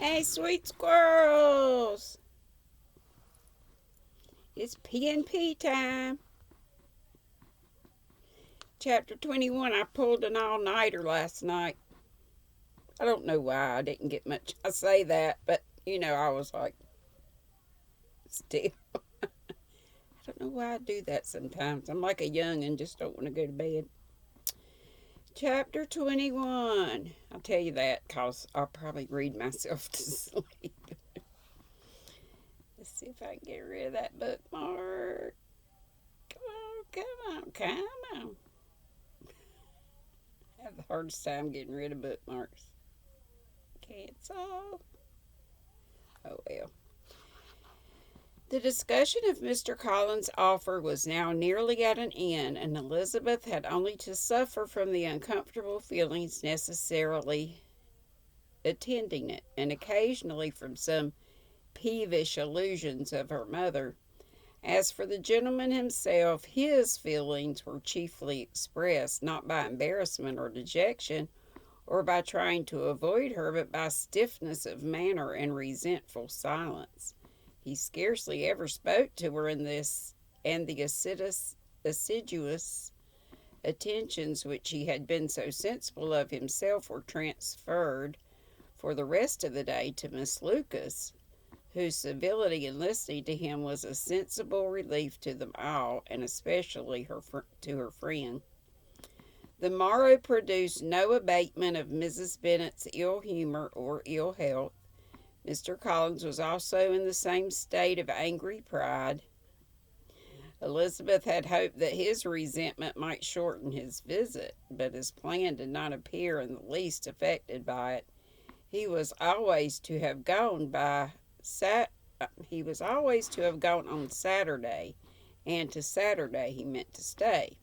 Hey, sweet squirrels! It's P&P time. Chapter 21. I pulled an all-nighter last night. I don't know why I didn't get much. I say that, but I was like, still. I don't know why I do that sometimes. I'm like a young and just don't want to go to bed. Chapter 21. I'll tell you that because I'll probably read myself to sleep. Let's see if I can get rid of that bookmark. Come on, come on, come on. I have the hardest time getting rid of bookmarks. Cancel. Oh well. The discussion of Mr. Collins' offer was now nearly at an end, and Elizabeth had only to suffer from the uncomfortable feelings necessarily attending it, and occasionally from some peevish allusions of her mother. As for the gentleman himself, his feelings were chiefly expressed not by embarrassment or dejection, or by trying to avoid her, but by stiffness of manner and resentful silence. He scarcely ever spoke to her in this, and the assiduous attentions which he had been so sensible of himself were transferred for the rest of the day to Miss Lucas, whose civility in listening to him was a sensible relief to them all, and especially to her friend. The morrow produced no abatement of Mrs. Bennet's ill humour or ill health. Mr. Collins was also in the same state of angry pride. Elizabeth had hoped that his resentment might shorten his visit, but his plan did not appear in the least affected by it. He was always to have gone on Saturday, and to Saturday he meant to stay.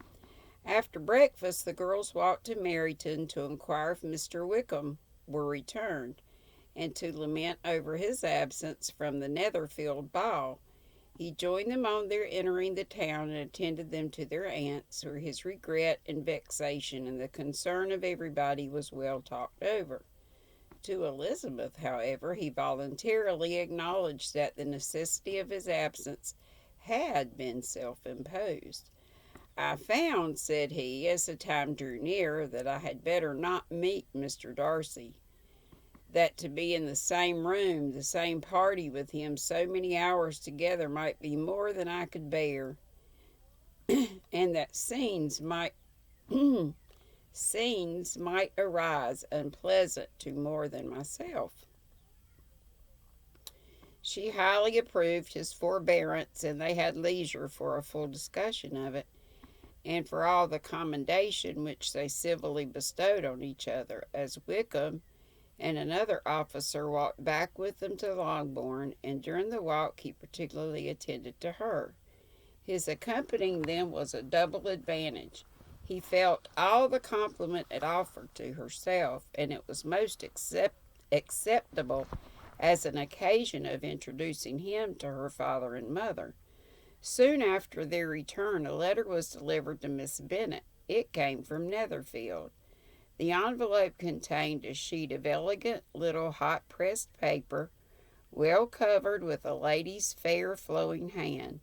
After breakfast, the girls walked to Meryton to inquire if Mr. Wickham were returned, and to lament over his absence from the Netherfield ball. He joined them on their entering the town, and attended them to their aunt's, where his regret and vexation and the concern of everybody was well talked over. To Elizabeth, however, he voluntarily acknowledged that the necessity of his absence had been self-imposed. "I found," said he, as the time drew near, "that I had better not meet Mr. Darcy; that to be in the same room, the same party with him so many hours together might be more than I could bear, and that scenes might arise unpleasant to more than myself." She highly approved his forbearance, and they had leisure for a full discussion of it, and for all the commendation which they civilly bestowed on each other, as Wickham and another officer walked back with them to Longbourn, and during the walk he particularly attended to her. His accompanying them was a double advantage. He felt all the compliment it offered to herself, and it was most acceptable as an occasion of introducing him to her father and mother. Soon after their return, a letter was delivered to Miss Bennet. It came from Netherfield. The envelope contained a sheet of elegant little hot-pressed paper, well covered with a lady's fair flowing hand,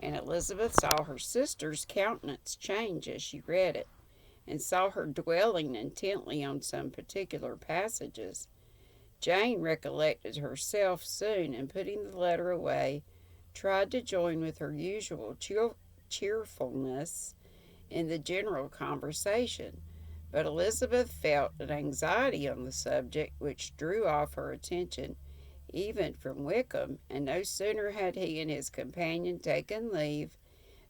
and Elizabeth saw her sister's countenance change as she read it, and saw her dwelling intently on some particular passages. Jane recollected herself soon, and putting the letter away, tried to join with her usual cheerfulness in the general conversation, but Elizabeth felt an anxiety on the subject which drew off her attention even from Wickham, and no sooner had he and his companion taken leave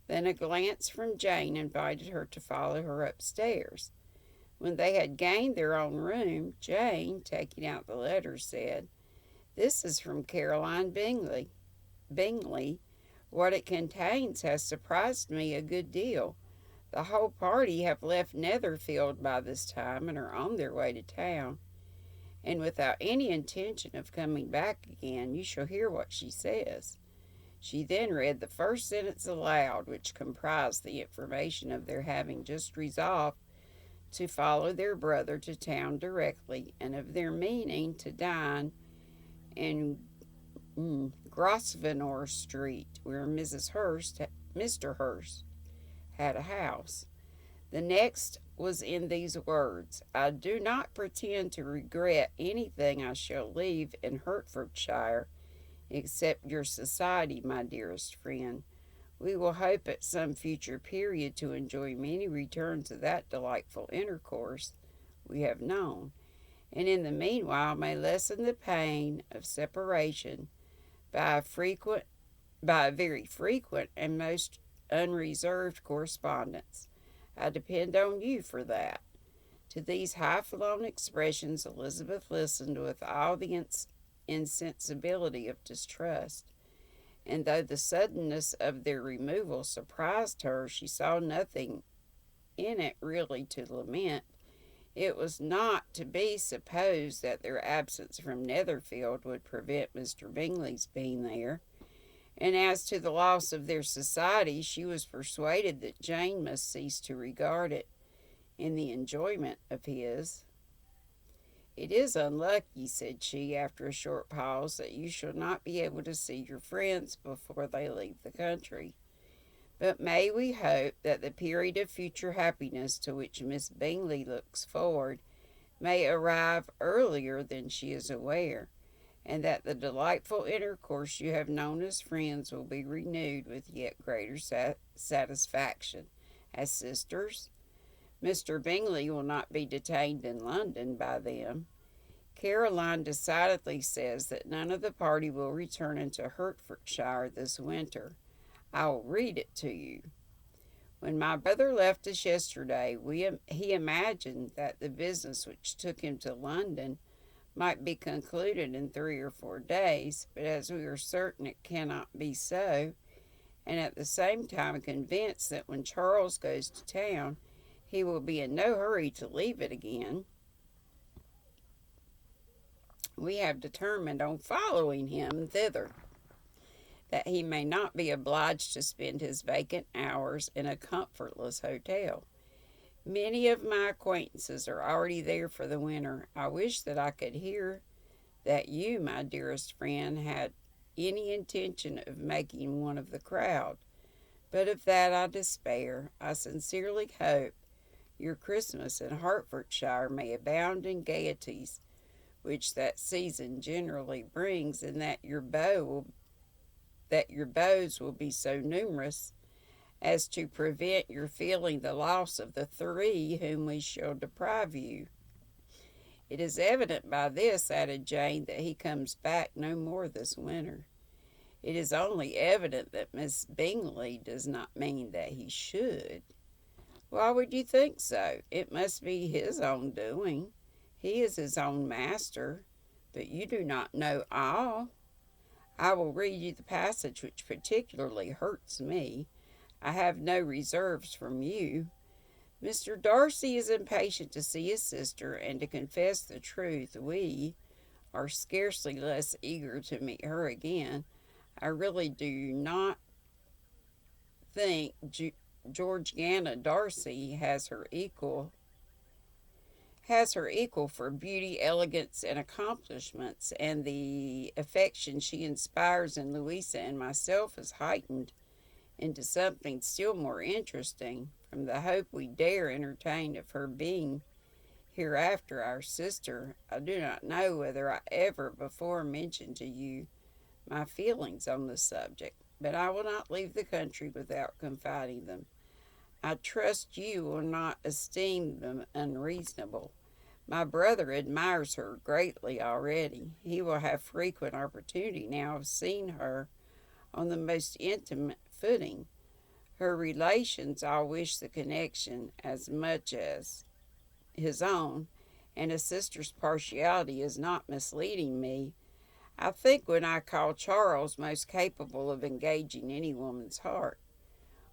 than a glance from Jane invited her to follow her upstairs. When they had gained their own room, Jane, taking out the letter, said, "This is from Caroline Bingley. What it contains has surprised me a good deal. The whole party have left Netherfield by this time, and are on their way to town, and without any intention of coming back again. You shall hear what she says." She then read the first sentence aloud, which comprised the information of their having just resolved to follow their brother to town directly, and of their meaning to dine and Grosvenor Street, where Mr. Hurst had a house. The next was in these words: I do not pretend to regret anything I shall leave in Hertfordshire, except your society, my dearest friend. We will hope at some future period to enjoy many returns of that delightful intercourse we have known, and in the meanwhile may lessen the pain of separation by a very frequent and most unreserved correspondence. I depend on you for that. To these high-flown expressions Elizabeth listened with all the insensibility of distrust, and though the suddenness of their removal surprised her, she saw nothing in it really to lament. It was not to be supposed that their absence from Netherfield would prevent Mr. Bingley's being there, and as to the loss of their society, she was persuaded that Jane must cease to regard it in the enjoyment of his. It is unlucky, said she, after a short pause, that you shall not be able to see your friends before they leave the country. But may we hope that the period of future happiness to which Miss Bingley looks forward may arrive earlier than she is aware, and that the delightful intercourse you have known as friends will be renewed with yet greater satisfaction as sisters. Mr. Bingley will not be detained in London by them. Caroline decidedly says that none of the party will return into Hertfordshire this winter. I will read it to you. When my brother left us yesterday, he imagined that the business which took him to London might be concluded in 3 or 4 days, but as we are certain it cannot be so, and at the same time convinced that when Charles goes to town, he will be in no hurry to leave it again, we have determined on following him thither, that he may not be obliged to spend his vacant hours in a comfortless hotel. Many of my acquaintances are already there for the winter. I wish that I could hear that you, my dearest friend, had any intention of making one of the crowd, but of that I despair. I sincerely hope your Christmas in Hertfordshire may abound in gaieties, which that season generally brings, and that your beaux will be so numerous as to prevent your feeling the loss of the 3 whom we shall deprive you. It is evident by this, added Jane, that he comes back no more this winter. It is only evident that Miss Bingley does not mean that he should. Why would you think so? It must be his own doing. He is his own master, but you do not know all. I will read you the passage which particularly hurts me. I have no reserves from you. Mr. Darcy is impatient to see his sister, and to confess the truth, we are scarcely less eager to meet her again. I really do not think Georgiana Darcy has her equal for beauty, elegance, and accomplishments, and the affection she inspires in Louisa and myself is heightened into something still more interesting from the hope we dare entertain of her being hereafter our sister. I do not know whether I ever before mentioned to you my feelings on the subject, but I will not leave the country without confiding them. I trust you will not esteem them unreasonable. My brother admires her greatly already. He will have frequent opportunity now of seeing her on the most intimate footing. Her relations all wish the connection as much as his own, and a sister's partiality is not misleading me. I think when I call Charles most capable of engaging any woman's heart.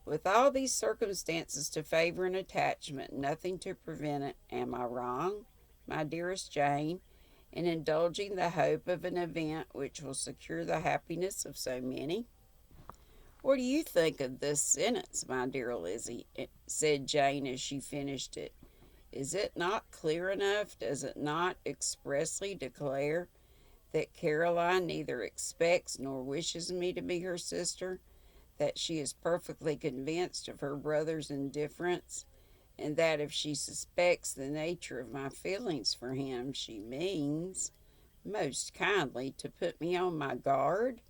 With all these circumstances to favor an attachment, nothing to prevent it, am I wrong, my dearest Jane, in indulging the hope of an event which will secure the happiness of so many? What do you think of this sentence, my dear Lizzie? Said Jane as she finished it. Is it not clear enough? Does it not expressly declare that Caroline neither expects nor wishes me to be her sister, that she is perfectly convinced of her brother's indifference, and that if she suspects the nature of my feelings for him, she means, most kindly, to put me on my guard?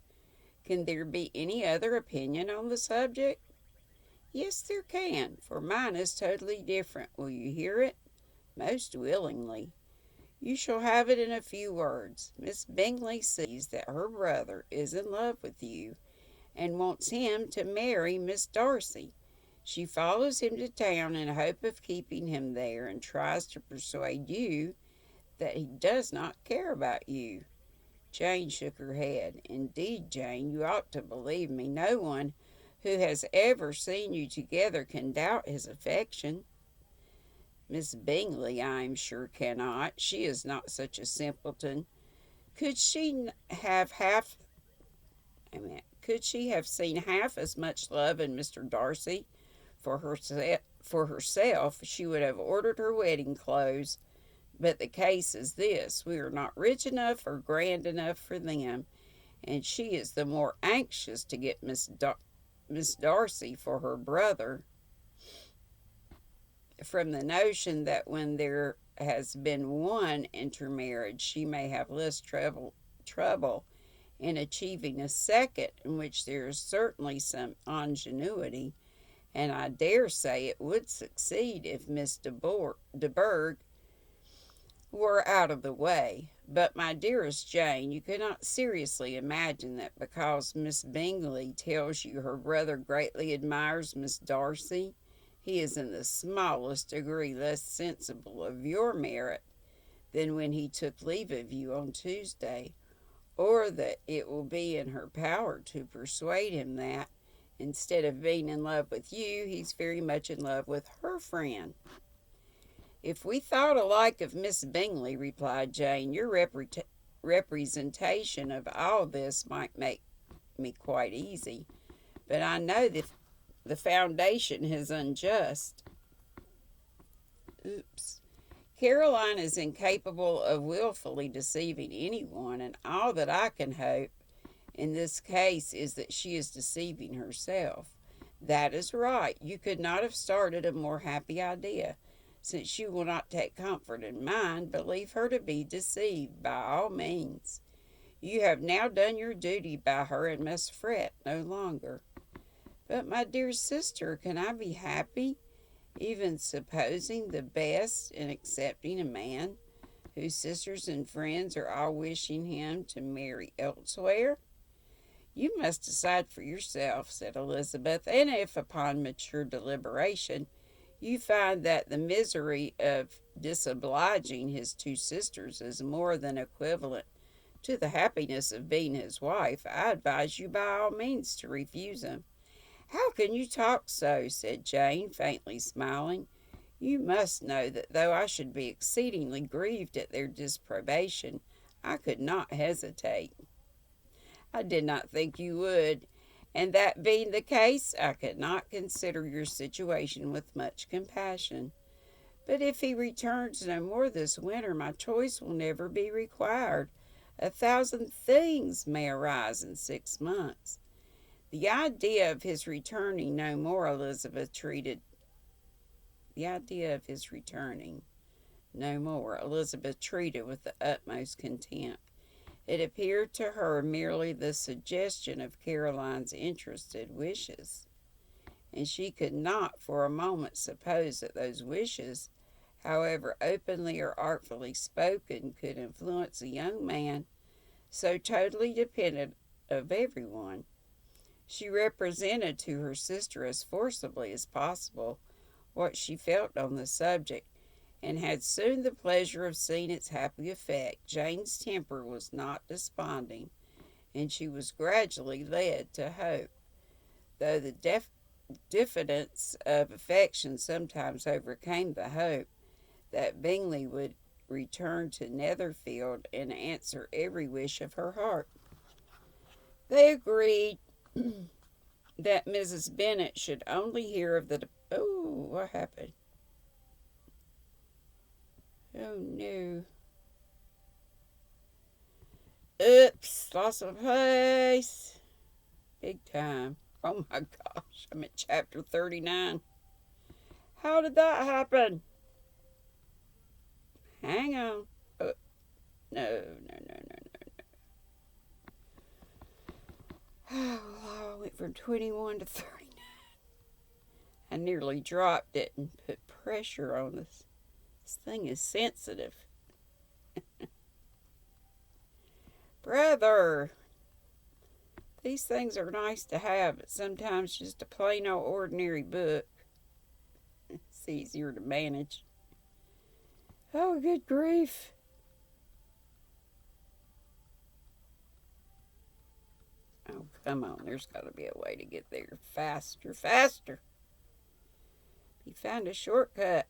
Can there be any other opinion on the subject? Yes, there can, for mine is totally different. Will you hear it? Most willingly. You shall have it in a few words. Miss Bingley sees that her brother is in love with you, and wants him to marry Miss Darcy. She follows him to town in hope of keeping him there, and tries to persuade you that he does not care about you. Jane shook her head. Indeed, Jane, you ought to believe me. No one who has ever seen you together can doubt his affection. Miss Bingley, I am sure, cannot. She is not such a simpleton. Could she have half could she have seen half as much love in Mr. Darcy for herself, she would have ordered her wedding clothes. But the case is this: we are not rich enough or grand enough for them, and she is the more anxious to get Miss Darcy for her brother, from the notion that when there has been one intermarriage, she may have less trouble in achieving a second, in which there is certainly some ingenuity, and I dare say it would succeed if Miss de Bourgh were out of the way. But, my dearest Jane, you cannot seriously imagine that because Miss Bingley tells you her brother greatly admires Miss Darcy, he is in the smallest degree less sensible of your merit than when he took leave of you on Tuesday, or that it will be in her power to persuade him that, instead of being in love with you, he's very much in love with her friend. If we thought alike of Miss Bingley, replied Jane, your representation of all this might make me quite easy. But I know that the foundation is unjust. Caroline is incapable of wilfully deceiving anyone, and all that I can hope in this case is that she is deceiving herself. That is right. You could not have started a more happy idea. Since you will not take comfort in mine, believe her to be deceived by all means. You have now done your duty by her and must fret no longer. But, my dear sister, can I be happy, even supposing the best, in accepting a man whose sisters and friends are all wishing him to marry elsewhere? You must decide for yourself, said Elizabeth, and if upon mature deliberation you find that the misery of disobliging his two sisters is more than equivalent to the happiness of being his wife, I advise you by all means to refuse him. How can you talk so? Said Jane, faintly smiling. You must know that though I should be exceedingly grieved at their disapprobation, I could not hesitate. I did not think you would, and that being the case, I could not consider your situation with much compassion. But if he returns no more this winter, my choice will never be required. 1,000 things may arise in 6 months. The idea of his returning no more, Elizabeth treated with the utmost contempt. It appeared to her merely the suggestion of Caroline's interested wishes, and she could not for a moment suppose that those wishes, however openly or artfully spoken, could influence a young man so totally dependent of everyone. She represented to her sister as forcibly as possible what she felt on the subject, and had soon the pleasure of seeing its happy effect. Jane's temper was not desponding, and she was gradually led to hope, though the diffidence of affection sometimes overcame the hope, that Bingley would return to Netherfield and answer every wish of her heart. They agreed that Mrs. Bennet should only hear of the... Oh, what happened? Oh, no. Oops, lost my place. Big time. Oh my gosh, I'm at chapter 39. How did that happen? Hang on. Oh, no, no, no, no, no. Oh, I went from 21 to 39. I nearly dropped it and put pressure on this. This thing is sensitive. Brother, these things are nice to have, but sometimes just a plain old ordinary book. It's easier to manage. Oh, good grief. Oh, come on. There's got to be a way to get there faster, faster. He found a shortcut.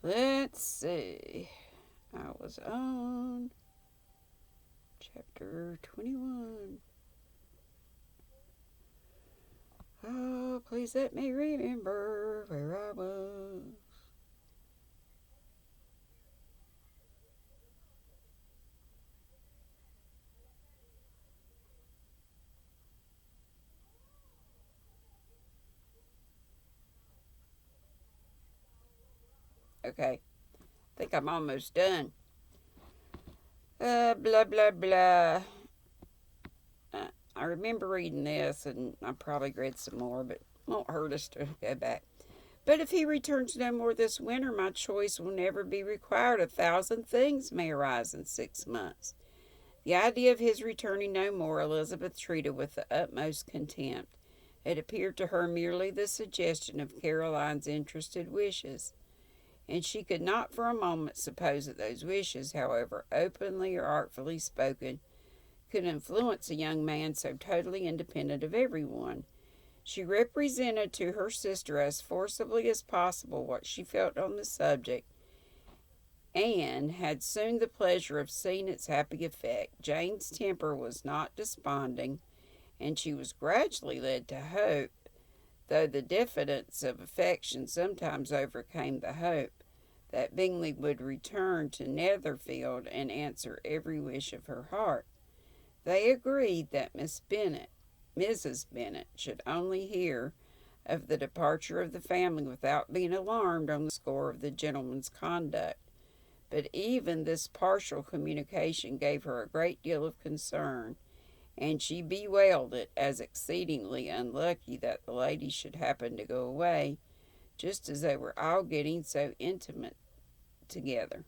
Let's see. I was on chapter 21. Oh, please let me remember where I was. Okay, I think I'm almost done. Blah, blah, blah. I remember reading this, and I probably read some more, but it won't hurt us to go back. But if he returns no more this winter, my choice will never be required. 1,000 things may arise in 6 months. The idea of his returning no more, Elizabeth treated with the utmost contempt. It appeared to her merely the suggestion of Caroline's interested wishes, and she could not for a moment suppose that those wishes, however openly or artfully spoken, could influence a young man so totally independent of everyone. She represented to her sister as forcibly as possible what she felt on the subject, and had soon the pleasure of seeing its happy effect. Jane's temper was not desponding, and she was gradually led to hope, though the diffidence of affection sometimes overcame the hope, that Bingley would return to Netherfield and answer every wish of her heart. They agreed that Mrs. Bennet should only hear of the departure of the family without being alarmed on the score of the gentleman's conduct. But even this partial communication gave her a great deal of concern, and she bewailed it as exceedingly unlucky that the ladies should happen to go away, just as they were all getting so intimate together.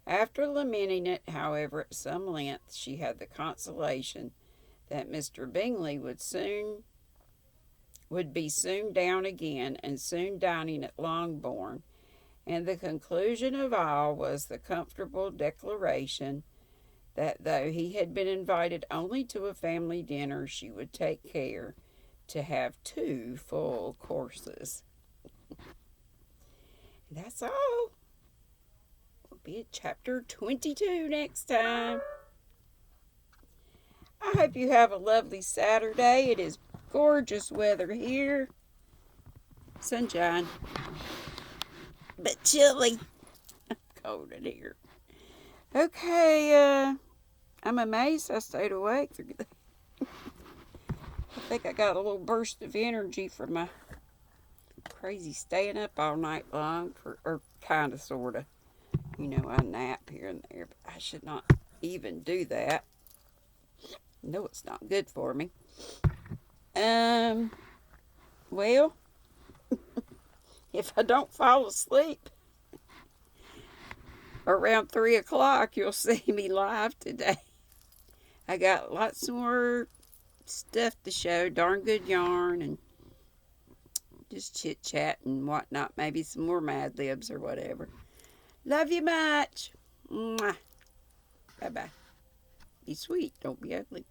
After lamenting it, however, at some length, she had the consolation that Mr. Bingley would be soon down again, and soon dining at Longbourn, and the conclusion of all was the comfortable declaration that though he had been invited only to a family dinner, she would take care to have 2 full courses. That's all. We'll be at chapter 22 next time. I hope you have a lovely Saturday. It is gorgeous weather here. Sunshine. But chilly. Cold in here. Okay, I'm amazed I stayed awake through the... I think I got a little burst of energy from my crazy staying up all night long, or kind of, sort of. You know, I nap here and there, but I should not even do that. No, it's not good for me. Well, if I don't fall asleep around 3 o'clock, you'll see me live today. I got lots more stuff to show, darn good yarn, and just chit chat and whatnot. Maybe some more Mad Libs or whatever. Love you much. Mwah. Bye bye. Be sweet, don't be ugly.